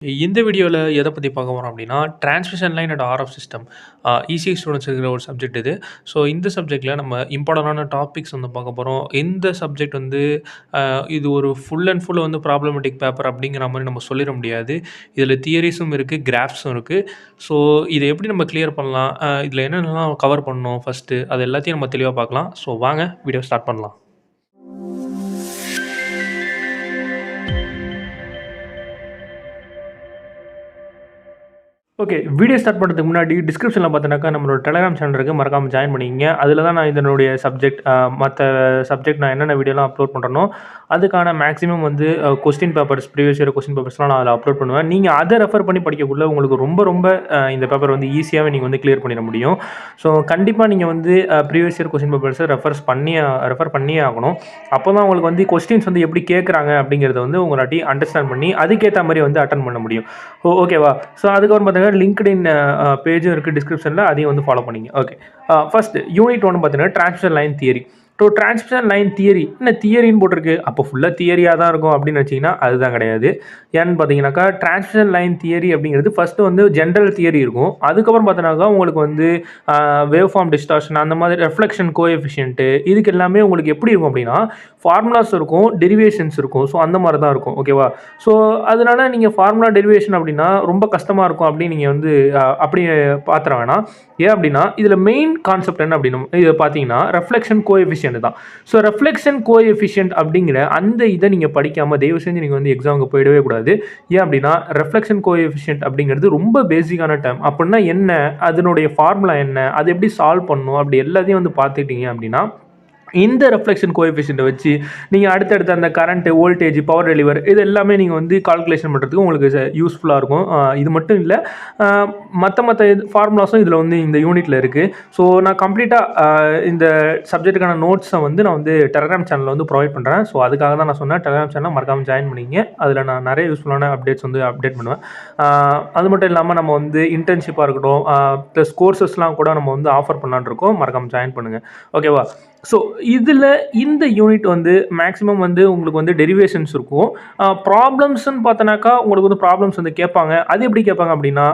இந்த வீடியோல எத பத்தி பார்க்க போறோம் அப்டின்னா, transmission line and RF system. ECE students இருக்கிற ஒரு சப்ஜெக்ட் இது. ஸோ இந்த சப்ஜெக்ட்ல நம்ம இம்பார்ட்டன்டான டாபிக்ஸ் வந்து பார்க்க போறோம். இந்த சப்ஜெக்ட் வந்து இது ஒரு ஃபுல் அண்ட் ஃபுல் வந்து ப்ராப்ளமேட்டிக் பேப்பர் அப்டிங்கிற மாரி நம்ம சொல்லிற முடியாது. இதில தியரீஸும் இருக்கு, கிராஃப்ஸும் இருக்கு. ஸோ இத எப்படி நம்ம கிளியர் பண்ணலாம்? இதில என்னென்னலாம் கவர் பண்ணணும் ஃபர்ஸ்ட்டு, அது எல்லாத்தையும் நம்ம தெளிவா பார்க்கலாம். ஸோ வாங்க வீடியோ ஸ்டார்ட் பண்ணலாம். ஓகே. வீடியோ ஸ்டார்ட் பண்ணுறதுக்கு முன்னாடி டிஸ்கிரிப்ஷனில் பார்த்தீங்கன்னாக்கா நம்மளோட டெலகிராம் சேனல் இருக்குது. மறக்காமல் ஜாயின் பண்ணிக்கங்க. அதில் தான் நான் இதனுடைய சப்ஜெக்ட் மற்ற சப்ஜெக்ட் நான் என்னென்ன வீடியோலாம் அப்லோட் பண்ணுறனோ அதுக்கான மேக்ஸிமம் வந்து question papers previous year question பேப்பர்ஸ்லாம் நான் அதில் அப்லோட் பண்ணுவேன். நீங்கள் அதை ரெஃபர் பண்ணி படிக்கக்குள்ள உங்களுக்கு ரொம்ப ரொம்ப இந்த பேப்பர் வந்து ஈஸியாகவே நீங்கள் வந்து கிளியர் பண்ணிட முடியும். ஸோ கண்டிப்பாக நீங்கள் வந்து ப்ரீவியஸ் இயர் கொஸ்டின் பேப்பர்ஸை ரெஃபர் பண்ணியே ஆகணும். அப்போ தான் உங்களுக்கு வந்து கொஸ்டின்ஸ் வந்து எப்படி கேட்குறாங்க அப்படிங்கிறத வந்து உங்களாட்டி அண்டர்ஸ்டாண்ட் பண்ணி அதுக்கேற்ற மாதிரி வந்து அட்டன் பண்ண முடியும். ஓகேவா? ஸோ அதுக்கப்புறம் பார்த்தீங்கன்னா லிங்க்டின் பேஜும் இருக்குது டிஸ்கிரிப்ஷனில், அதையும் வந்து ஃபாலோ பண்ணிங்க. ஓகே. ஃபர்ஸ்ட் யூனிட் 1 பார்த்தீங்கன்னா transmission line theory. So transmission line theory என்ன தியரின்னு போட்டிருக்கு, அப்போ ஃபுல்லாக தியரியாக தான் இருக்கும் அப்படின்னு வச்சிங்கன்னா அதுதான் கிடையாது. ஏன்னு பார்த்தீங்கன்னாக்கா டிரான்ஸ்மிஷன் லைன் தியரி அப்படிங்கிறது ஃபஸ்ட்டு வந்து ஜென்ரல் தியரி இருக்கும். அதுக்கப்புறம் பார்த்தீங்கன்னாக்கா உங்களுக்கு வந்து வேவ் ஃபார்ம் டிஸ்டார்ஷன் அந்த மாதிரி ரெஃப்ளெக்ஷன் கோஎஃபிஷியன்ட்டு இதுக்கு எல்லாமே உங்களுக்கு எப்படி இருக்கும் அப்படின்னா ஃபார்முலாஸ் இருக்கும், டெரிவேஷன்ஸ் இருக்கும். ஸோ அந்த மாதிரி தான் இருக்கும். ஓகேவா? ஸோ அதனால நீங்கள் ஃபார்முலா டெரிவேஷன் அப்படின்னா ரொம்ப கஷ்டமாக இருக்கும் அப்படின்னு நீங்கள் வந்து அப்படி பார்த்துற வேணாம். ஏன் அப்படின்னா இதில் மெயின் கான்செப்ட் என்ன அப்படின்னா இதை பார்த்தீங்கன்னா ரெஃப்ளெக்ஷன் கோஎஃபிஷியன்ட் தான். ஸோ ரெஃப்ளெக்ஷன் கோஎஃபிஷியன்ட் அப்படிங்கிற அந்த இதை நீங்கள் படிக்காமல் தயவு செஞ்சு நீங்கள் வந்து எக்ஸாமுக்கு போயிடவே கூடாது. ஏன் அப்படின்னா ரெஃப்ளெக்ஷன் கோஎஃபிஷியன்ட் அப்படிங்கிறது ரொம்ப பேசிக்கான டேர்ம். அப்படின்னா என்ன, அதனுடைய ஃபார்முலா என்ன, அது எப்படி சால்வ் பண்ணணும், அப்படி எல்லாத்தையும் வந்து பார்த்துக்கிட்டீங்க அப்படின்னா இந்த ரெஃப்ளெக்ஷன் கோஎஃபிஷியன்ட்டை வச்சு நீங்கள் அடுத்தடுத்த அந்த கரண்ட்டு, வோல்டேஜ், பவர் டெலிவர் இது எல்லாமே நீங்கள் வந்து கால்குலேஷன் பண்ணுறதுக்கு உங்களுக்கு யூஸ்ஃபுல்லாக இருக்கும். இது மட்டும் இல்லை, மற்ற ஃபார்முலாஸும் இதில் வந்து இந்த யூனிட்டில் இருக்குது. ஸோ நான் கம்ப்ளீட்டாக இந்த சப்ஜெக்ட்டுக்கான நோட்ஸை வந்து நான் வந்து டெலகிராம் சேனலில் வந்து ப்ரொவைட் பண்ணுறேன். ஸோ அதுக்காக தான் நான் சொன்னேன் டெலகிராம் சேனலை மறக்காமல் ஜாயின் பண்ணிங்க. அதில் நான் நிறைய யூஸ்ஃபுல்லான அப்டேட்ஸ் வந்து அப்டேட் பண்ணுவேன். அது மட்டும் இல்லாமல் நம்ம வந்து இன்டர்ன்ஷிப்பாக இருக்கட்டும், ப்ளஸ் கோர்சஸ்லாம் கூட நம்ம வந்து ஆஃபர் பண்ணலான்னு இருக்கோம். மறக்காமல் ஜாயின் பண்ணுங்கள். ஓகேவா? ஸோ இதில் இந்த யூனிட் வந்து மேக்ஸிமம் வந்து உங்களுக்கு வந்து டெரிவேஷன்ஸ் இருக்கும். ப்ராப்ளம்ஸ்ன்னு பார்த்தோன்னாக்கா உங்களுக்கு வந்து ப்ராப்ளம்ஸ் வந்து கேட்பாங்க. அது எப்படி கேட்பாங்க அப்படின்னா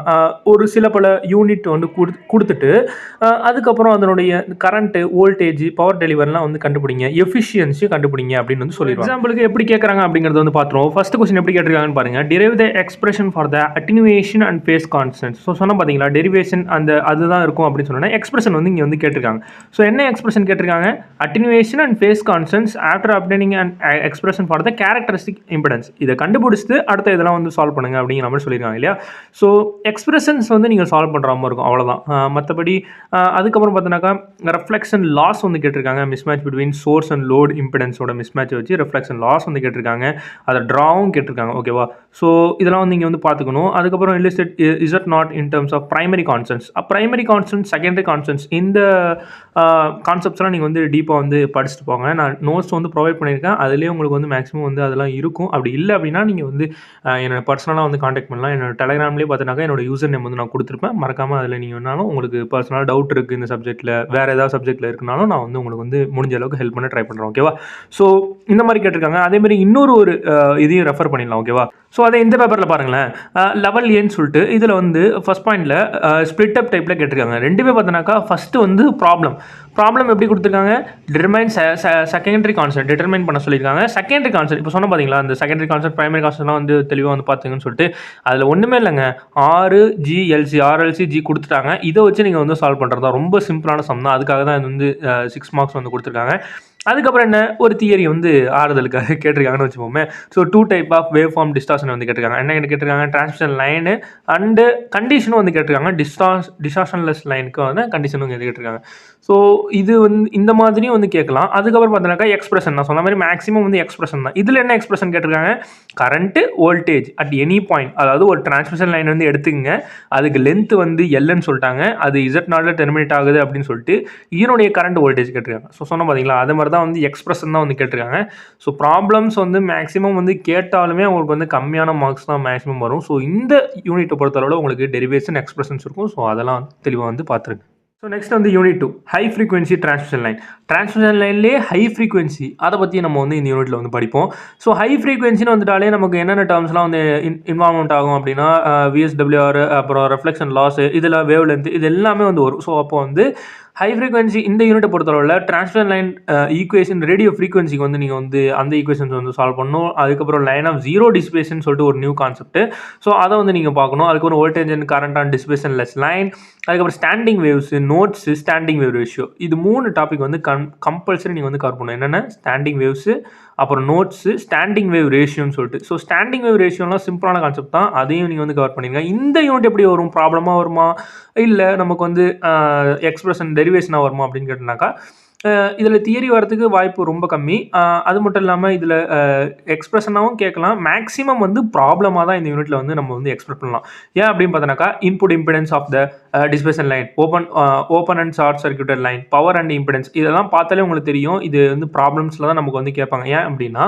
ஒரு சில பல யூனிட் வந்து கொடுத்துட்டு அதுக்கப்புறம் அதனுடைய கரண்ட்டு, வோல்டேஜ், பவர் டெலிவரிலாம் வந்து கண்டுபிடிங்க, எஃபிஷியன்சி கண்டுபிடிங்க அப்படின்னு வந்து சொல்லிடுவாங்க. எக்ஸாம்பிளுக்கு எப்படி கேட்குறாங்க அப்படிங்கிறத வந்து பார்த்துருவோம். ஃபர்ஸ்ட் கொஸ்டின் எப்படி கேட்டிருக்காங்கன்னு பாருங்கள். Derive the expression for the attenuation and phase constant. So சொன்னால் பார்த்தீங்களா டெரிவேஷன் அதுதான் இருக்கும் அப்படின்னு சொன்னோன்னா எக்ஸ்பிரஷன் வந்து இங்கே வந்து கேட்டிருக்காங்க. ஸோ என்ன எக்ஸ்பிரஷன் கேட்டிருக்காங்க? Attenuation and phase constants after obtaining an expression for the characteristic impedance. இதை கண்டுபிடிச்சிட்டு அடுத்த இதெல்லாம் வந்து சால்வ் பண்ணுங்க அப்படிங்கிற மாதிரி சொல்லியிருக்காங்க இல்லையா? ஸோ எக்ஸ்பிரஷன்ஸ் வந்து நீங்கள் சால்வ் பண்ணுற மாதிரி இருக்கும், அவ்வளோதான். மற்றபடி அதுக்கப்புறம் பார்த்தீங்கன்னாக்கா ரெஃப்ளெக்ஷன் லாஸ் வந்து கேட்டிருக்காங்க. Mismatch between source and load இம்பிடன்ஸோட மிஸ்மேட்ச் வச்சு ரெஃப்ளெக்ஷன் லாஸ் வந்து கேட்டிருக்காங்க. அதை ட்ராவும் கேட்டிருக்காங்க. ஓகேவா? ஸோ இதெல்லாம் வந்து நீங்கள் வந்து பார்த்துக்கணும். அதுக்கப்புறம் illustrate is it not in terms of primary constants, primary constants, secondary constants, இந்த கான்செப்ட்ஸ்லாம் நீங்கள் வந்து டீப்பாக வந்து படிச்சுட்டு போங்க. நான் நோட்ஸ் வந்து ப்ரொவைட் பண்ணியிருக்கேன். அதுலேயே உங்களுக்கு வந்து மேக்ஸிமம் வந்து அதெல்லாம் இருக்கும். அப்படி இல்லை அப்படின்னா நீங்கள் வந்து என்னோட பர்சனலாக வந்து காண்டாக்ட் பண்ணலாம். என்னோட டெலகிராம்லேயே பார்த்தீங்கன்னாக்கா என்னோட யூசர் நேம் வந்து நான் கொடுத்துருப்பேன். மறக்காமல் அதில் நீங்கள் வேணாலும் உங்களுக்கு பர்சனலாக டவுட் இருக்குது இந்த சப்ஜெக்ட்டில், வேறு ஏதாவது சப்ஜெக்ட்டில் இருக்குனாலும் நான் வந்து உங்களுக்கு வந்து முடிஞ்ச அளவுக்கு ஹெல்ப் பண்ண ட்ரை பண்ணுறேன். ஓகேவா? ஸோ இந்த மாதிரி கேட்டிருக்காங்க. அதேமாதிரி இன்னொரு இதையும் ரெஃபர் பண்ணிடலாம். ஓகேவா? ஸோ அதை இந்த பேப்பரில் பாருங்களேன், லெவல் ஏன்னு சொல்லிட்டு இதில் வந்து ஃபஸ்ட் பாயிண்டில் ஸ்பிளிட் அப் டைப்பில் கேட்டிருக்காங்க. ரெண்டுமே பார்த்தோன்னாக்கா ஃபஸ்ட்டு வந்து ப்ராப்ளம் எப்படி கொடுத்துருக்காங்க? டிட்டர்மைன் செகண்டரி கான்செப்ட் டிட்டர்மைன் பண்ண சொல்லியிருக்காங்க. செகண்டரி கான்செப்ட் இப்போ சொன்ன பார்த்தீங்களா, அந்த செகண்டரி கான்செப்ட் பிரைமரி கான்செப்ட்லாம் வந்து தெளிவாக வந்து பார்த்துங்கன்னு சொல்லிட்டு அதில் ஒன்றுமே இல்லைங்க. RLC G கொடுத்துட்டாங்க. இதை வச்சு நீங்கள் வந்து சால்வ் பண்ணுறது தான். ரொம்ப சிம்பிளான சம் தான். அதுக்காக தான் இது வந்து 6 மார்க்ஸ் வந்து கொடுத்துருக்காங்க. அதுக்கப்புறம் என்ன, ஒரு தியரி வந்து ஆறுதலுக்காக கேட்டிருக்காங்கன்னு வச்சுப்போமே. So 2 type of wave form distortion வந்து கேட்டிருக்காங்க. என்ன கேட்டிருக்காங்க? டிரான்ஸ்மிஷன் லைனு அண்டு கண்டிஷனும் வந்து கேட்டிருக்காங்க. டிஸ்டார்ஷன்லெஸ் லைனுக்கு வந்து கண்டிஷனும் வந்து கேட்டிருக்காங்க. ஸோ இது வந்து இந்த மாதிரியும் வந்து கேட்கலாம். அதுக்கப்புறம் பார்த்தீங்கன்னாக்கா எக்ஸ்பிரஷன் நான் சொன்ன மாதிரி மேக்ஸிமம் வந்து எக்ஸ்பிரஷன் தான். இதில் என்ன எக்ஸ்பிரஷன் கேட்டிருக்காங்க? Current, voltage at any point, அதாவது ஒரு டிரான்ஸ்மிஷன் லைன் வந்து எடுத்துக்கங்க, அதுக்கு லென்த் வந்து எல்ன்னு சொல்லிட்டாங்க, அது Z0 டெர்மினேட் ஆகுது அப்படின்னு சொல்லிட்டு இதனுடைய கரண்ட் வோல்டேஜ் கேட்டிருக்காங்க. ஸோ சொன்ன பார்த்தீங்களா, அது மாதிரி தான் வந்து எக்ஸ்பிரஷன் தான் வந்து கேட்டிருக்காங்க. ஸோ ப்ராப்ளம்ஸ் வந்து மேக்ஸிமம் வந்து கேட்டாலுமே உங்களுக்கு வந்து கம்மியான மார்க்ஸ் தான் மேக்ஸிமம் வரும். ஸோ இந்த யூனிட்டை பொறுத்தளவில் உங்களுக்கு டெரிவேஷன், எக்ஸ்பிரஷன்ஸ் இருக்கும். ஸோ அதெல்லாம் தெளிவாக வந்து பார்த்துருங்க. ஸோ நெக்ஸ்ட் வந்து unit 2 high frequency transmission line. Transmission லைன்லேயே ஹை ஃப்ரீக்வன்சி அதை பற்றி நம்ம வந்து இந்த யூனிட்டில் வந்து படிப்போம். ஸோ ஹை ஃப்ரீக்வன்சின்னு வந்துட்டாலே நமக்கு என்னென்ன டேர்ம்ஸ்லாம் வந்து இன்வால்வ்மெண்ட் ஆகும் அப்படின்னா விஎஸ்டபிள்யூஆர், அப்புறம் ரெஃப்ளெக்ஷன் லாஸ், இதில் வேவ் லென்த், இது எல்லாமே வந்து வரும். ஸோ அப்போ வந்து ஹை ஃப்ரீக்வன்சி இந்த யூனிட்டை பொறுத்தளவில் டிரான்ஸ்மிஷன் லைன் ஈக்குவேஷன் ரேடியோ ஃப்ரீக்வன்சிக்கு வந்து நீங்கள் வந்து அந்த ஈக்குவேஷன்ஸ் வந்து சால்வ் பண்ணணும். அதுக்கப்புறம் லைன் ஆஃப் ஜீரோ டிஸ்பேஷன் சொல்லிட்டு ஒரு நியூ கான்செப்ட். ஸோ அதை வந்து நீங்கள் பார்க்கணும். அதுக்கப்புறம் voltage and current on dissipationless line, அதுக்கப்புறம் standing waves, nodes, standing wave ratio, இது 3 டாபிக் வந்து கம்பல்சரி நீங்கள் வந்து கவர் பண்ணணும். என்னென்ன ஸ்டாண்டிங் வேவ்ஸு, அப்புறம் நோட்ஸு, ஸ்டாண்டிங் வேவ் ரேஷியோன்னு சொல்லிட்டு. ஸோ ஸ்டாண்டிங் வேவ் ரேஷியோலாம் சிம்பிளான கான்செப்ட் தான், அதையும் நீங்கள் வந்து கவர் பண்ணிடுங்க. இந்த யூனிட் எப்படி வரும், ப்ராப்ளமாக வருமா இல்லை நமக்கு வந்து எக்ஸ்பிரஷன் டெரிவேஷனாக வருமா அப்படின்னு கேட்டோம்னாக்கா இதில் தியரி வரதுக்கு வாய்ப்பு ரொம்ப கம்மி. அது மட்டும் இல்லாமல் இதில் எக்ஸ்பிரஷனாகவும் கேட்கலாம். மேக்ஸிமம் வந்து ப்ராப்ளமாக தான் இந்த யூனிட்டில் வந்து நம்ம வந்து எக்ஸ்பிரஸ் பண்ணலாம். ஏன் அப்படின்னு பார்த்தோன்னாக்கா input impedance of the dissipation line, open and short circuited line, power and impedance, இதெல்லாம் பார்த்தாலே உங்களுக்கு தெரியும் இது வந்து ப்ராப்ளம்ஸில் தான் நமக்கு வந்து கேட்பாங்க. ஏன் அப்படின்னா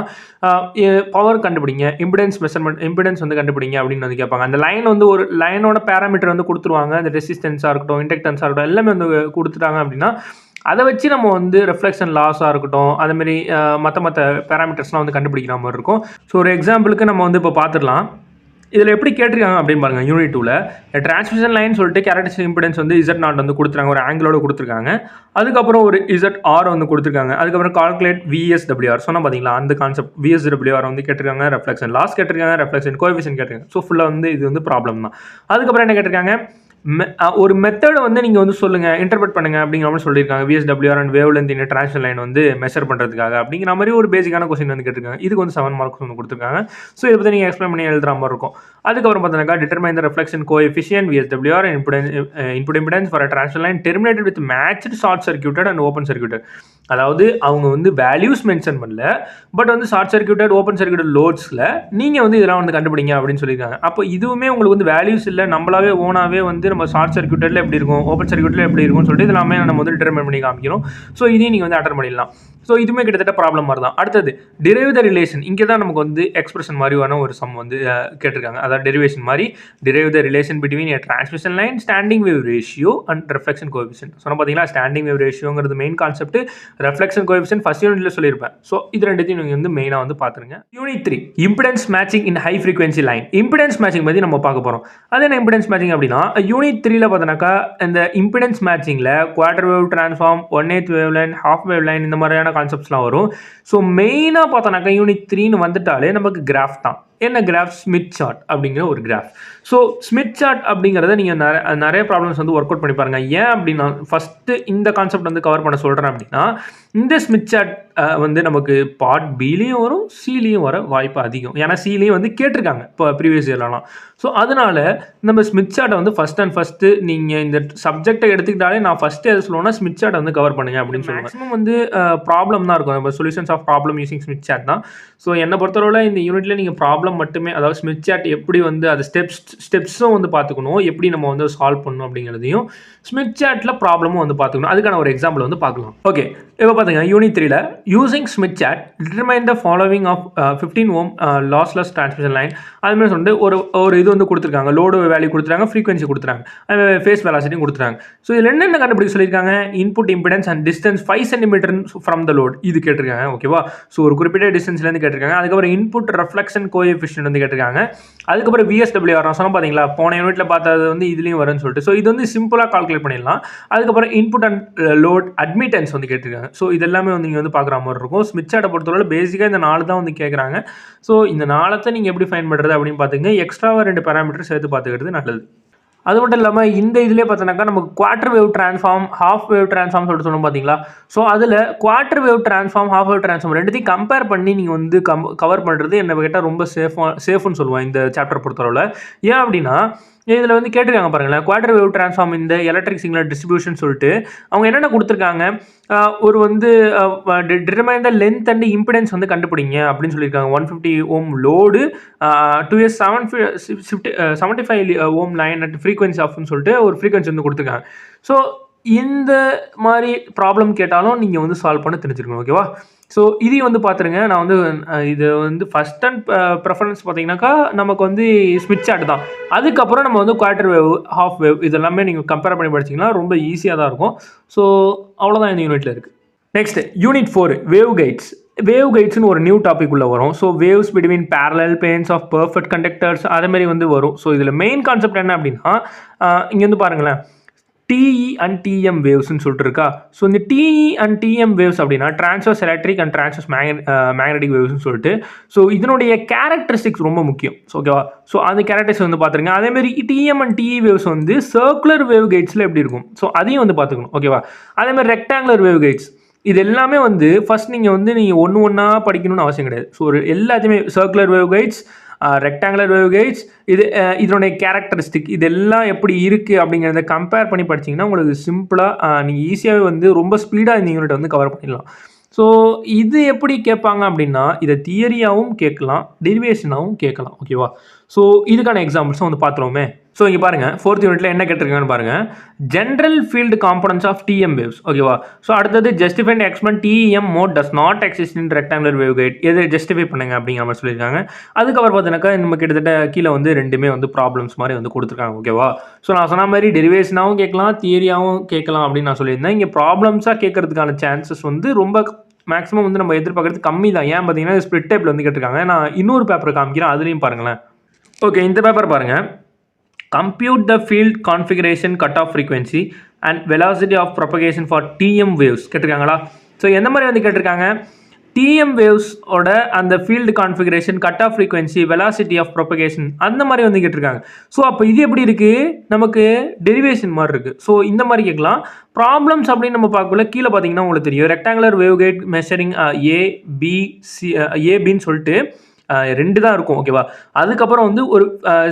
பவர் கண்டுபிடிங்க, இம்பிடன்ஸ் மெஷர்மெண்ட், இம்பிடன்ஸ் வந்து கண்டுபிடிங்க அப்படின்னு வந்து கேட்பாங்க. அந்த லைன் வந்து ஒரு லைனோட பேராமீட்டர் வந்து கொடுத்துருவாங்க. அந்த ரெசிஸ்டன்ஸாக இருக்கட்டும், இண்டக்டன்ஸாக இருக்கட்டும், எல்லாமே வந்து கொடுத்துட்டாங்க அப்படின்னா அதை வச்சு நம்ம வந்து ரெஃப்ளெக்ஷன் லாஸாக இருக்கட்டும், அதுமாரி மற்ற பேராமீட்டர்ஸ்லாம் வந்து கண்டுபிடிக்கிற மாதிரி இருக்கும். ஸோ ஒரு எக்ஸாம்பிளுக்கு நம்ம வந்து இப்போ பார்த்துடலாம். இதில் எப்படி கேட்டிருக்காங்க அப்படின்னு பாருங்கள். யூனிட் 2ல் டிரான்ஸ்மிஷன் லைன் சொல்லிட்டு கேரக்டரிஸ்டிக் இம்பிடன்ஸ் வந்து Z0 வந்து கொடுத்துருக்காங்க, ஒரு ஆங்கிளோட கொடுத்துருக்காங்க. அதுக்கப்புறம் ஒரு ZR வந்து கொடுத்துருக்காங்க. அதுக்கப்புறம் கால்குலேட் VSWR சொன்னால் பார்த்தீங்களா, அந்த கான்செப்ட் VSWR வந்து கேட்டிருக்காங்க, ரெஃப்ளெக்ஷன் லாஸ் கேட்டிருக்காங்க, ரெஃப்ளெக்ஷன் கோஎஃபிஷியன்ட் கேட்டிருக்காங்க. ஸோ ஃபுல்லாக வந்து இது வந்து ப்ராப்ளம் தான். அதுக்கப்புறம் என்ன கேட்டிருக்காங்க, ஒரு மெத்தடை வந்து நீங்கள் வந்து சொல்லுங்கள், இன்டர்பிரட் பண்ணுங்கள் அப்படிங்கிற மாதிரி சொல்லியிருக்காங்க. VSWR and wavelength in transmission line வந்து மெஷர் பண்ணுறதுக்காக அப்படிங்கிற மாதிரி ஒரு பேசிக்கான கொஸ்டின் வந்து கேட்டிருக்காங்க. இதுக்கு வந்து 7 மார்க்ஸ் வந்து கொடுத்துருக்காங்க. ஸோ இதை பற்றி நீங்கள் எக்ஸ்பிளைன் பண்ணி எழுதுற மாதிரி இருக்கும். அதுக்கப்புறம் பார்த்தீங்கன்னா determine the reflection coefficient VSWR input impedance for transmission line terminated with matched short circuited and open circuited. அதாவது அவங்க வந்து வேல்யூஸ் மென்ஷன் பண்ணல, பட் வந்து ஷார்ட் சர்க்யூட்டட், ஓப்பன் சர்க்யூட்டட் லோட்ஸில் நீங்கள் வந்து இதெல்லாம் வந்து கண்டுபிடிங்க அப்படின்னு சொல்லியிருக்காங்க. அப்போ இதுவுமே உங்களுக்கு வந்து வேல்யூஸ் இல்லை, நம்மளாவே ஓனாகவே வந்து நம்ம ஷார்ட் சர்க்யூட்டடில் எப்படி இருக்கும், ஓப்பன் சர்க்யூட்டில் எப்படி இருக்கும்னு சொல்லிட்டு இதெல்லாமே நம்ம வந்து டிட்டர்மைன் பண்ணி காமிக்கிறோம். ஸோ இதையும் நீங்கள் வந்து அட்டன் பண்ணிடலாம். ஸோ இதுவுமே கிட்டத்தட்ட ப்ராப்ளம் மாதிரி தான். அடுத்தது டிரைவ் த ரிலேஷன். இங்கே தான் நமக்கு வந்து எக்ஸ்பிரஷன் மாதிரியான ஒரு சம் வந்து கேட்டிருக்காங்க. அதாவது டெரிவேஷன் மாதிரி derive the relation between a transmission line, standing wave ratio and reflection coefficient. சொன்ன பார்த்தீங்களா, ஸ்டாண்டிங் வேவ் ரேஷியோங்கிறது main concept, reflection coefficient first யூனிட்ல சொல்லியிருப்பேன். ஸோ இது ரெண்டுத்தையும் நீங்கள் வந்து மெயினாக வந்து பார்த்துருங்க. Unit 3 impedance matching in high frequency line. Impedance matching பற்றி நம்ம பார்க்க போகிறோம். அது என்ன இம்பிடன்ஸ் மேட்சிங் அப்படின்னா, யூனிட் 3ல பார்த்தோன்னாக்கா இந்த இம்பிடன்ஸ் மேட்சிங்கில் quarter wave transform, 1/8 wave line, half wave line, இந்த மாதிரியான கான்செப்ட்ஸ்லாம் வரும். ஸோ மெயினாக பார்த்தோன்னாக்கா யூனிட் 3ன்னு வந்துட்டாலே நமக்கு கிராஃப் தான். என்ன கிராஃப்? ஸ்மித் சார்ட் அப்படிங்கிற ஒரு கிராஃப். ஸோ ஸ்மித் சார்ட் அப்படிங்கிறத நீங்கள் நிறைய ப்ராப்ளம்ஸ் வந்து ஒர்க் அவுட் பண்ணி பாருங்கள். ஏன் அப்படின்னா ஃபஸ்ட்டு இந்த கான்செப்ட் வந்து கவர் பண்ண சொல்கிறேன் அப்படின்னா, இந்த ஸ்மித் சார்ட் வந்து நமக்கு பார்ட் பிலையும் வரும், சிலையும் வர வாய்ப்பு அதிகம். ஏன்னா சிலையும் வந்து கேட்டிருக்காங்க இப்போ ப்ரீவியஸ் இயர்லாம். ஸோ அதனால் நம்ம ஸ்மித் சார்ட்டை வந்து ஃபஸ்ட்டு நீங்கள் இந்த சப்ஜெக்டை எடுத்துக்கிட்டாலே நான் ஃபஸ்ட்டு எது சொல்லுவேன்னா ஸ்மித் சார்ட்டை வந்து கவர் பண்ணுங்க அப்படின்னு சொல்லுவேன். மேக்ஸிமம் வந்து ப்ராப்ளம் தான் இருக்கும், நம்ம solutions of problem using Smith chart தான். ஸோ என்னை பொறுத்தவரை இந்த யூனிட்டில் நீங்கள் ப்ராப்ளம் மட்டுமே, அதாவது ஸ்மித் சார்ட் எப்படி வந்து அது ஸ்டெப்ஸும் வந்து பார்த்துக்கணும், எப்படி நம்ம வந்து சால்வ் பண்ணணும் அப்படிங்கிறதையும், ஸ்மித் சார்ட்டில் ப்ராப்ளமும் வந்து பார்த்துக்கணும். அதுக்கான ஒரு எக்ஸாம்பிள் வந்து பார்க்கலாம். ஓகே, இப்போ பார்த்துங்க யூனிட் 3ல using Smith chart determine the following of 15 ohm lossless transmission line. அதுமாதிரி சொல்லிட்டு ஒரு இது வந்து கொடுத்துருக்காங்க, லோடு வேல்யூ கொடுத்துருக்காங்க, ஃப்ரீக்வன்சி கொடுத்துருக்காங்க, ஃபேஸ் வெலாசிட்டியும் கொடுத்துருக்காங்க. ஸோ இதில் என்னென்ன கண்டுபிடிக்க சொல்லியிருக்காங்க, input impedance and distance 5 centimetre from the load இது கேட்டிருக்காங்க. ஓகேவா? ஸோ ஒரு குறிப்பிட்ட டிஸ்டன்ஸ்லேருந்து கேட்டிருக்காங்க. அதுக்கப்புறம் இன்புட் ரெஃப்ளெக்ஷன் கோஎஃபிஷியன்ட் வந்து கேட்டிருக்காங்க. அதுக்கப்புறம் VSWR நான் சொன்ன பார்த்தீங்களா, போன யூனிட்டில் பார்த்தது வந்து இதுலேயும் வரும்னு சொல்லிட்டு. ஸோ இது வந்து சிம்பிளாக கால்குலேட் பண்ணிடலாம். அதுக்கப்புறம் இன்புட் அண்ட் லோட் அட்மிட்டன்ஸ் வந்து கேட்டிருக்காங்க. ஸோ இதெல்லாமே வந்து நீங்கள் வந்து பார்க்குற மாதிரி இருக்கும். ஸ்மித் சார்ட்டை பொறுத்தவரை பேசிக்காக இந்த 4 தான் வந்து கேட்குறாங்க. ஸோ இந்த 4 நீங்கள் எப்படி ஃபைன் பண்ணுறது அப்படின்னு பார்த்துங்க. எக்ஸ்ட்ராவாக 2 பேராமீட்டர் சேர்த்து பார்த்துக்கிறது நல்லது. அது மட்டும் இல்லாமல் இந்த இதிலே பார்த்தோன்னாக்கா நமக்கு quarter wave transform, half wave transform சொல்லிட்டு சொன்னோம் பார்த்தீங்களா. ஸோ அதில் quarter wave transform, half wave transform ரெண்டுத்தையும் கம்பேர் பண்ணி நீங்கள் வந்து கவர் பண்ணுறது என்ன கேட்டால் ரொம்ப சேஃப்னு சொல்லுவேன் இந்த சாப்டர் பொறுத்தளவில். ஏன் அப்படின்னா இதில் வந்து கேட்டிருக்காங்க பாருங்களேன், குவார்டர் வேவ் டிரான்ஸ்ஃபார்ம் இந்த எலக்ட்ரிக் சிக்னல் டிஸ்ட்ரிபியூஷன் சொல்லிட்டு அவங்க என்னென்ன கொடுத்துருக்காங்க, ஒரு வந்து determine the length and impedance வந்து கண்டுபிடிங்க அப்படின்னு சொல்லியிருக்காங்க. 150 ohm load 2S 75 ohm line at frequency ஆஃப்னு சொல்லிட்டு ஒரு ஃப்ரீக்வன்சி வந்து கொடுத்துருக்காங்க. ஸோ இந்த மாதிரி ப்ராப்ளம் கேட்டாலும் நீங்கள் வந்து சால்வ் பண்ண தெரிஞ்சிருக்கணும். ஓகேவா? ஸோ இதையும் வந்து பார்த்துருங்க. நான் வந்து இது வந்து ஃபர்ஸ்ட் அண்ட் ப்ரிஃபரன்ஸ் பார்த்தீங்கன்னாக்கா நமக்கு வந்து ஸ்மித் சார்ட் தான். அதுக்கப்புறம் நம்ம வந்து குவார்ட்டர் வேவ், ஹாஃப் வேவ் இதெல்லாமே நீங்கள் கம்பேர் பண்ணி படிச்சிங்கன்னா ரொம்ப ஈஸியாக தான் இருக்கும். ஸோ அவ்வளோதான் இந்த யூனிட்டில் இருக்குது. Next unit 4 waveguides. Wave கைட்ஸ்னு ஒரு நியூ டாபிக் உள்ள வரும். So waves between parallel planes of perfect conductors அதேமாரி வந்து வரும். ஸோ இதில் மெயின் கான்செப்ட் என்ன அப்படின்னா, இங்கே வந்து பாருங்களேன், டிஇ அண்ட் டிஎம் வேவ்ஸ்ன்னு சொல்லிட்டு இருக்கா. ஸோ இந்த டிஇ அண்ட் டிஎம் வேவ்ஸ் அப்படின்னா transverse electric and transverse magnetic வேவ்ஸ்னு சொல்லிட்டு, ஸோ இதனுடைய கேரக்டரிஸ்டிக்ஸ் ரொம்ப முக்கியம். ஸோ ஓகேவா? ஸோ அந்த கேரக்டரிஸ்டிக்ஸ் வந்து பார்த்துருங்க. அதேமாதிரி டிஎம் அண்ட் டிஇ வேவ்ஸ் வந்து சர்க்குலர் வேவ் கைட்ஸில் எப்படி இருக்கும், ஸோ அதையும் வந்து பார்த்துக்கணும். ஓகேவா? அதேமாதிரி ரெக்டாங்குலர் வேவ் கைட்ஸ் இது எல்லாமே வந்து ஃபர்ஸ்ட் நீங்கள் ஒன்று ஒன்றா படிக்கணும்னு அவசியம் கிடையாது. ஸோ ஒரு எல்லாத்தையுமே circular wave guides, rectangular wave guides இதனுடைய கேரக்டரிஸ்டிக் இதெல்லாம் எப்படி இருக்குது அப்படிங்கிறத கம்பேர் பண்ணி படிச்சிங்கன்னா உங்களுக்கு சிம்பிளாக நீங்கள் ஈஸியாகவே வந்து ரொம்ப ஸ்பீடாக இந்த யூனிட்டை வந்து கவர் பண்ணிடலாம். ஸோ இது எப்படி கேட்பாங்க அப்படின்னா, இதை தியரியாகவும் கேட்கலாம், டெரிவேஷனாகவும் கேட்கலாம். ஓகேவா? ஸோ இதுக்கான எக்ஸாம்பிள்ஸும் வந்து பார்த்துருவோமே. ஸோ இங்கே பாருங்கள், 4th யூனிட்டில் என்ன கேட்டிருக்காங்கன்னு பாருங்கள். General field components of TM waves. ஓகேவா? ஸோ அடுத்தது justify and explain TM mode does not exist in rectangular waveguide. எது ஜஸ்டிஃபை பண்ணுங்க அப்படிங்கிற மாதிரி சொல்லியிருக்காங்க. அதுக்கப்புறம் பார்த்தீங்கன்னாக்கா நம்ம கிட்டத்தட்ட கீழே வந்து ரெண்டுமே வந்து ப்ராப்ளம்ஸ் மாதிரி வந்து கொடுத்துருக்காங்க. ஓகேவா? ஸோ நான் சொன்ன மாதிரி டெரிவேஷனாகவும் கேட்கலாம், தியரியாகவும் கேட்கலாம் அப்படின்னு நான் சொல்லியிருந்தேன். இங்கே ப்ராப்ளம்ஸாக கேட்கறதுக்கான சான்சஸ் வந்து ரொம்ப மேக்ஸிமம் வந்து நம்ம எதிர்பார்க்கறது கம்மி தான். ஏன் பார்த்தீங்கன்னா ஸ்பிளிட் டைப்பில் வந்து கேட்டிருக்காங்க. நான் இன்னொரு பேப்பர் காமிக்கிறேன், அதுலேயும் பாருங்களேன். ஓகே, இந்த பேப்பர் பாருங்கள். Compute the field configuration cutoff frequency and velocity of propagation for TM waves கேட்டிருக்காங்களா? ஸோ எந்த மாதிரி வந்து கேட்டிருக்காங்க, டிஎம் வேவ்ஸோட அந்த field configuration, cut off frequency, velocity of propagation அந்த மாதிரி வந்து கேட்டிருக்காங்க. ஸோ அப்போ இது எப்படி இருக்குது, நமக்கு டெரிவேஷன் மாதிரி இருக்குது. ஸோ இந்த மாதிரி கேட்கலாம். ப்ராப்ளம்ஸ் அப்படின்னு நம்ம பார்க்கல, கீழே பார்த்தீங்கன்னா உங்களுக்கு தெரியும் ரெக்டாங்குலர் வேவ் கைட் மெஷரிங் ஏபின்னு சொல்லிட்டு 2 தான் இருக்கும். ஓகேவா? அதுக்கப்புறம் வந்து ஒரு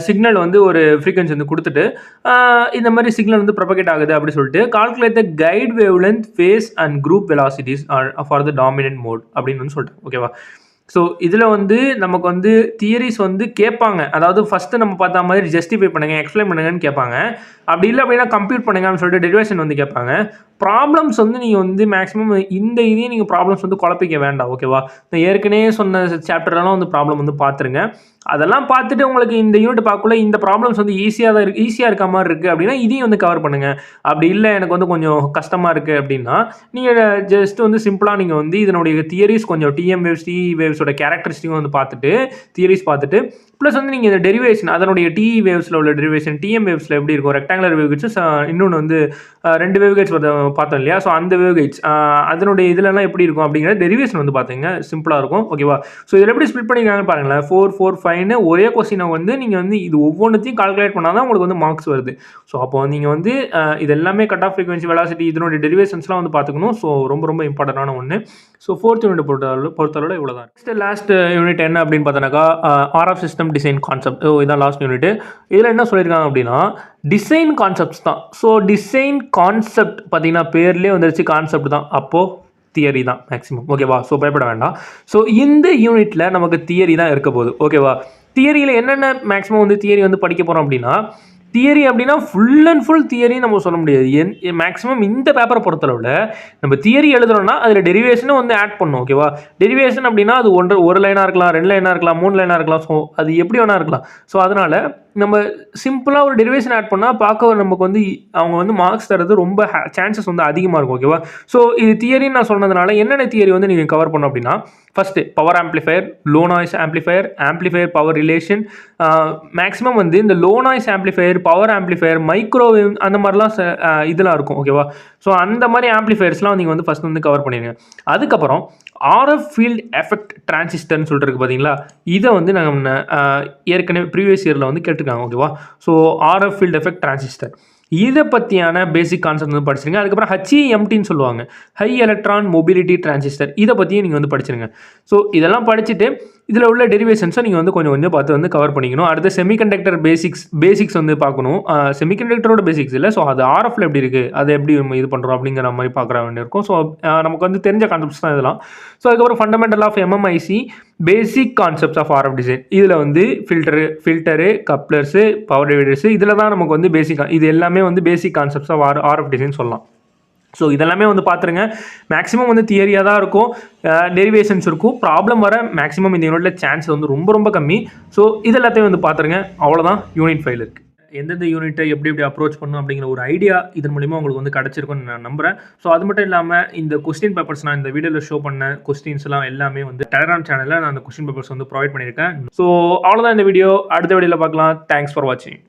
சிக்னல் வந்து ஒரு ஃப்ரீக்வன்சி வந்து கொடுத்துட்டு இந்த மாதிரி சிக்னல் வந்து ப்ரொபகேட் ஆகுது அப்படி சொல்லிட்டு calculate the guide wave length, phase and group velocities for the dominant mode அப்படின்னு வந்து சொல்லிட்டேன். ஓகேவா? ஸோ இதில் வந்து நமக்கு வந்து தியரிஸ் வந்து கேட்பாங்க. அதாவது ஃபஸ்ட்டு நம்ம பார்த்தா மாதிரி ஜஸ்டிஃபை பண்ணுங்கள், எக்ஸ்பிளைன் பண்ணுங்கன்னு கேட்பாங்க. அப்படி இல்லை அப்படின்னா கம்ப்யூட் பண்ணுங்கன்னு சொல்லிட்டு டெரிவேஷன் வந்து கேட்பாங்க. ப்ராப்ளம்ஸ் வந்து நீங்கள் வந்து மேக்ஸிமம் இந்த இதையும் நீங்கள் ப்ராப்ளம்ஸ் வந்து குழப்பிக்க வேண்டாம். ஓகேவா? நான் ஏற்கனவே சொன்ன சாப்டர்லாம் வந்து ப்ராப்ளம் வந்து பார்த்துருங்க. அதெல்லாம் பார்த்துட்டு உங்களுக்கு இந்த யூனிட் பார்க்கல இந்த ப்ராப்ளம்ஸ் வந்து ஈஸியாக இருக்க மாதிரி இருக்குது அப்படின்னா இதையும் வந்து கவர் பண்ணுங்கள். அப்படி இல்லை எனக்கு வந்து கொஞ்சம் கஷ்டமாக இருக்குது அப்படின்னா நீங்கள் ஜஸ்ட் வந்து சிம்பிளாக நீங்கள் வந்து இதனுடைய தியரிஸ் கொஞ்சம் டிஎம் வேவ்ஸ், டிஇ வேவ்ஸோட கேரக்டரிஸ்டிக்கும் வந்து பார்த்துட்டு தியரிஸ் பார்த்துட்டு ப்ளஸ் வந்து நீங்கள் இந்த டெரிவேஷன் அதனுடைய டிஇ வேவ்ஸில் உள்ள டெரிவேஷன், டிஎம் வேவ்ஸில் எப்படி இருக்கும், ரெக்டாங்குலர் வேவ் கைட்ஸ், இன்னொன்று வந்து 2 வேவ் கைட்ஸ் பார்த்தோம் இல்லையா? ஸோ அந்த வேவ் கைட்ஸ் அதனுடைய இதெல்லாம் எப்படி இருக்கும் அப்படிங்கிற டெரிவேஷன் வந்து பார்த்தீங்க சிம்பிளாக இருக்கும். ஓகேவா? ஸோ இதில் எப்படி ஸ்பிளிட் பண்ணியிருக்காங்கன்னு பாருங்களேன். 4, 4, 5ன்னு ஒரே கொஸ்டினை வந்து நீங்கள் வந்து இது ஒவ்வொன்றுத்தையும் கால்குலேட் பண்ணால் தான் உங்களுக்கு வந்து மார்க்ஸ் வருது. ஸோ அப்போ நீங்கள் வந்து இது எல்லாமே கட் ஆஃப் ஃப்ரீக்வன்சி, வெலாசிட்டி இதனுடைய டெரிவேஷன்ஸ்லாம் வந்து பார்த்துக்கணும். ஸோ ரொம்ப ரொம்ப இம்பார்ட்டண்டான ஒன்று. ஸோ 4th யூனிட் பொறுத்தளவு இவ்வளோ தான். லாஸ்ட் யூனிட் என்ன அப்படின்னு பார்த்தோன்னாக்கா ஆர்எஃப் சிஸ்டம் டிசைன் கான்செப்ட். இதான் லாஸ்ட் யூனிட். இதில் என்ன சொல்லியிருக்காங்க அப்படின்னா டிசைன் கான்செப்ட்ஸ் தான். ஸோ டிசைன் கான்செப்ட் பார்த்தீங்கன்னா பேர்லேயே வந்துருச்சு, கான்செப்ட் தான். அப்போது தியரி தான் மேக்ஸிமம். ஓகேவா? ஸோ பயப்பட வேண்டாம். ஸோ இந்த யூனிட்டில் நமக்கு தியரி தான் இருக்க போகுது. ஓகேவா? தியரியில் என்னென்ன மேக்ஸிமம் வந்து தியரி வந்து படிக்க போகிறோம் அப்படின்னா, தியரி அப்படின்னா ஃபுல் அண்ட் ஃபுல் தியரி நம்ம சொல்ல முடியாது. மேக்ஸிமம் இந்த பேப்பரை பொறுத்தளவில் நம்ம தியரி எழுதுறோம்னா அதில் டெரிவேஷனும் வந்து ஆட் பண்ணணும். ஓகேவா? டெரிவேஷன் அப்படின்னா அது ஒரு லைனாக இருக்கலாம், 2 லைனாக இருக்கலாம், 3 லைனாக இருக்கலாம். ஸோ அது எப்படி வேணா இருக்கலாம். ஸோ அதனால் நம்ம சிம்பிளாக ஒரு டெரிவேஷன் ஆட் பண்ணால் பார்க்க நமக்கு வந்து அவங்க வந்து மார்க்ஸ் தரது ரொம்ப சான்சஸ் வந்து அதிகமாக இருக்கும். ஓகேவா? ஸோ இது தியரின்னு நான் சொன்னதுனால என்னென்ன தியரி வந்து நீங்கள் கவர் பண்ணோம் அப்படின்னா, first power amplifier, low noise amplifier power relation. Maximum வந்து இந்த low noise amplifier, power amplifier, microwave அந்த மாதிரிலாம் இதெல்லாம் இருக்கும். ஓகேவா? ஸோ அந்த மாதிரி ஆம்ப்ளிஃபயர்ஸ்லாம் நீங்கள் வந்து ஃபஸ்ட் வந்து கவர் பண்ணிடுங்க. அதுக்கப்புறம் ஆர்எஃப் ஃபீல்ட் எஃபெக்ட் டிரான்சிஸ்டர்னு சொல்லிட்டு இருக்குது பார்த்தீங்களா? இதை வந்து நாங்கள் ஏற்கனவே ப்ரீவியஸ் இயரில் வந்து கேட்டிருக்காங்க. ஓகேவா? So RF field effect transistor இதை பற்றியான பேசிக் கான்செப்ட் வந்து படிச்சிருங்க. அதுக்கப்புறம் HEMTன்னு சொல்லுவாங்க, ஹை எலக்ட்ரான் மொபிலிட்டி டிரான்சிஸ்டர். இதை பற்றியும் நீங்கள் வந்து படிச்சிருங்க. ஸோ இதெல்லாம் படிச்சுட்டு இதில் உள்ள டெரிவேஷன்ஸை நீங்கள் வந்து கொஞ்சம் கொஞ்சம் பார்த்து வந்து கவர் பண்ணிக்கணும். அடுத்து செமிகண்டக்டர் பேசிக்ஸ் வந்து பார்க்கணும். செமிகண்டக்டரோட பேசிக்ஸ் இல்லை, ஸோ அது ஆர்எஃப்ல எப்படி இருக்குது, அதை எப்படி நம்ம இது பண்ணுறோம் அப்படிங்கிற மாதிரி பார்க்குற வேண்டியிருக்கும். ஸோ நமக்கு வந்து தெரிஞ்ச கான்செப்ட்ஸ் தான் இதெல்லாம். ஸோ அதுக்கப்புறம் fundamental of MMIC, basic concepts of RF design. இதில் வந்து ஃபில்டரு, கப்ளர்ஸு, பவர் டிவைடர்ஸு இதில் தான் நமக்கு வந்து பேசிக், இது எல்லாமே வந்து basic concepts of RF design சொல்லலாம். ஸோ இதெல்லாமே வந்து பார்த்துருங்க. மேக்ஸிமம் வந்து தியரியாக தான் இருக்கும், டெரிவேஷன்ஸ் இருக்கும். ப்ராப்ளம் வர மேக்ஸிமம் இந்த யூனிட்டில் சான்ஸ் வந்து ரொம்ப ரொம்ப கம்மி. ஸோ இது எல்லாத்தையும் வந்து பார்த்துருங்க. அவ்வளோதான் யூனிட் 5 இருக்குது. எந்தெந்த யூனிட்டை எப்படி எப்படி அப்ரோச் பண்ணணும் அப்படிங்கிற ஒரு ஐடியா இதன் மூலிமா உங்களுக்கு வந்து கிடச்சிருக்குன்னு நான் நம்புகிறேன். ஸோ அது மட்டும் இல்லாமல் இந்த கொஸ்டின் பேப்பர்ஸ் நான் இந்த வீடியோவில் ஷோ பண்ண கொஸ்டின்ஸ்லாம் எல்லாமே வந்து டெலகிராம் சேனலில் நான் அந்த கொஸ்டின் பேப்பர்ஸ் வந்து ப்ரொவைட் பண்ணியிருக்கேன். ஸோ அவ்வளோதான் இந்த வீடியோ. அடுத்த வீடியோவில் பார்க்கலாம். தேங்க்ஸ் ஃபார் வாட்சிங்.